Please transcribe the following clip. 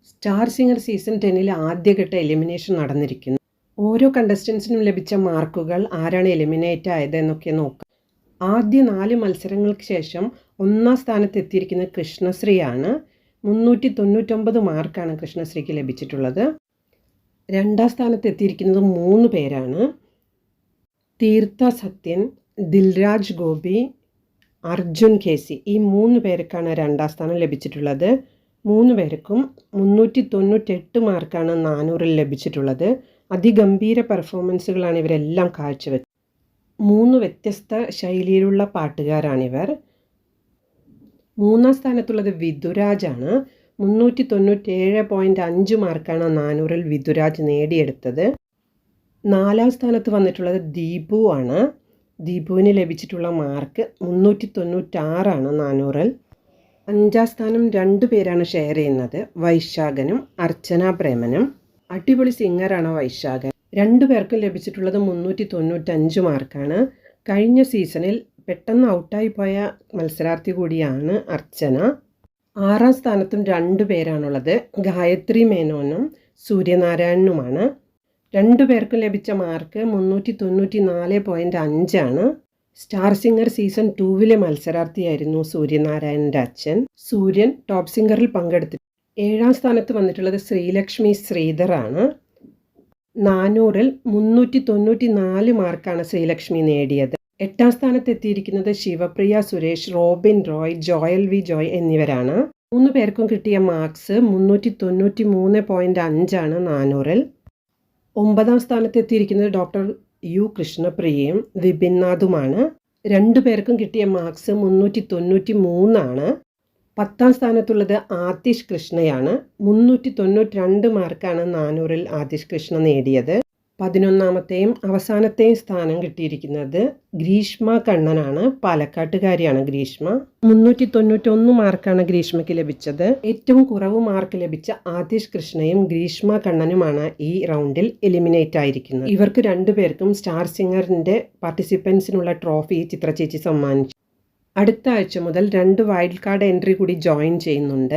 Star singer season 10 ആദ്യഘട്ട elimination നടന്നിരിക്കുന്നു. ഓരോ കണ്ടസ്റ്റൻസിനും ലഭിച്ച മാർക്കുകൾ, ആരാണ് എലിമിനേറ്റ് ആയത് എന്നൊക്കെ നോക്കാം. ആദ്യ 4 മത്സരങ്ങൾക്ക് ശേഷം ഒന്നാം സ്ഥാനത്ത് എത്തിയിരിക്കുന്നത് കൃഷ്ണശ്രീയാണ്. 399 മാർക്കാണ് കൃഷ്ണശ്രീക്ക് ലഭിച്ചിട്ടുള്ളത്. രണ്ടാം സ്ഥാനത്ത് എത്തിയിരിക്കുന്നത് 3 പേരാണ്. തീർത്ഥ സത്യൻ, ദിൽരാജ് ഗോപി, അർജുൻ കേസി. ഈ 3 പേർക്കാണ് രണ്ടാം സ്ഥാനം ലഭിച്ചിട്ടുള്ളത്. 3 പേർക്കും 398 മാർക്കാണ് 400-ൽ ലഭിച്ചിട്ടുള്ളത്. അതിഗംഭീര പെർഫോമൻസുകളാണ് ഇവരെല്ലാം കാഴ്ചവെച്ചത്. 3 വ്യത്യസ്ത ശൈലിയിലുള്ള പാട്ടുകാരാണിവർ. 3-ാം സ്ഥാനത്തുള്ളത് വിധുരാജാണ്. 397.5 മാർക്കാണ് 400-ൽ വിധുരാജ് നേടിയെടുത്തത്. 4-ാം സ്ഥാനത്ത് വന്നിട്ടുള്ളത് ദീപു ആണ്. ദീപുവിന് ലഭിച്ചിട്ടുള്ള മാർക്ക് 396 400-ൽ. 5-ാം സ്ഥാനം 2 പേരാണ് ഷെയർ ചെയ്യുന്നത്, വൈശാഖനും അർച്ചന പ്രേമനും. അടിപൊളി സിംഗറാണ് വൈശാഖൻ. 2 പേർക്കും ലഭിച്ചിട്ടുള്ളത് 395 മാർക്കാണ്. കഴിഞ്ഞ സീസണിൽ പെട്ടെന്ന് ഔട്ടായി പോയ മത്സരാർത്ഥി കൂടിയാണ് അർച്ചന. 6-ാം സ്ഥാനത്തും 2 പേരാണുള്ളത്, ഗായത്രി മേനോനും സൂര്യനാരായണനുമാണ്. 2 പേർക്കും ലഭിച്ച മാർക്ക് 394.5 ആണ്. സ്റ്റാർ സിംഗർ സീസൺ 2-ലെ മത്സരാർത്ഥിയായിരുന്നു സൂര്യനാരായണൻ്റെ അച്ഛൻ. സൂര്യൻ ടോപ്പ് സിംഗറിൽ പങ്കെടുത്തു. 7-ാം സ്ഥാനത്ത് വന്നിട്ടുള്ളത് ശ്രീലക്ഷ്മി ശ്രീധറാണ്. 400-ൽ 394 മാർക്കാണ് ശ്രീലക്ഷ്മി നേടിയത്. 8-ാം സ്ഥാനത്ത് എത്തിയിരിക്കുന്നത് ശിവപ്രിയ സുരേഷ്, റോബിൻ റോയ്, ജോയൽ വി ജോയ് എന്നിവരാണ്. 3 പേർക്കും കിട്ടിയ മാർക്സ് 393.5 ആണ് 400-ൽ. 9-ാം സ്ഥാനത്ത് എത്തിയിരിക്കുന്നത് ഡോക്ടർ യു കൃഷ്ണപ്രിയയും വിപിൻ നാഥുമാണ്. 2 പേർക്കും കിട്ടിയ മാർക്സ് 393 ആണ്. 10-ാം സ്ഥാനത്തുള്ളത് ആതിഷ് കൃഷ്ണയാണ്. 392 മാർക്കാണ് 400-ൽ ആതിഷ് കൃഷ്ണ നേടിയത്. 11-ാമത്തെയും അവസാനത്തെയും സ്ഥാനം കിട്ടിയിരിക്കുന്നത് ഗ്രീഷ്മ കണ്ണനാണ്. പാലക്കാട്ടുകാരിയാണ് ഗ്രീഷ്മ. 391 മാർക്കാണ് ഗ്രീഷ്മയ്ക്ക് ലഭിച്ചത്. ഏറ്റവും കുറവ് മാർക്ക് ലഭിച്ച ആതിഷ് കൃഷ്ണയും ഗ്രീഷ്മ കണ്ണനുമാണ് ഈ റൗണ്ടിൽ എലിമിനേറ്റ് ആയിരിക്കുന്നത്. ഇവർക്ക് 2 പേർക്കും സ്റ്റാർ സിംഗറിൻ്റെ പാർട്ടിസിപ്പൻസിനുള്ള ട്രോഫി ചിത്രചേച്ചി സമ്മാനിച്ചു. അടുത്ത ആഴ്ച മുതൽ 2 വൈൽഡ് കാർഡ് എൻട്രി കൂടി ജോയിൻ ചെയ്യുന്നുണ്ട്.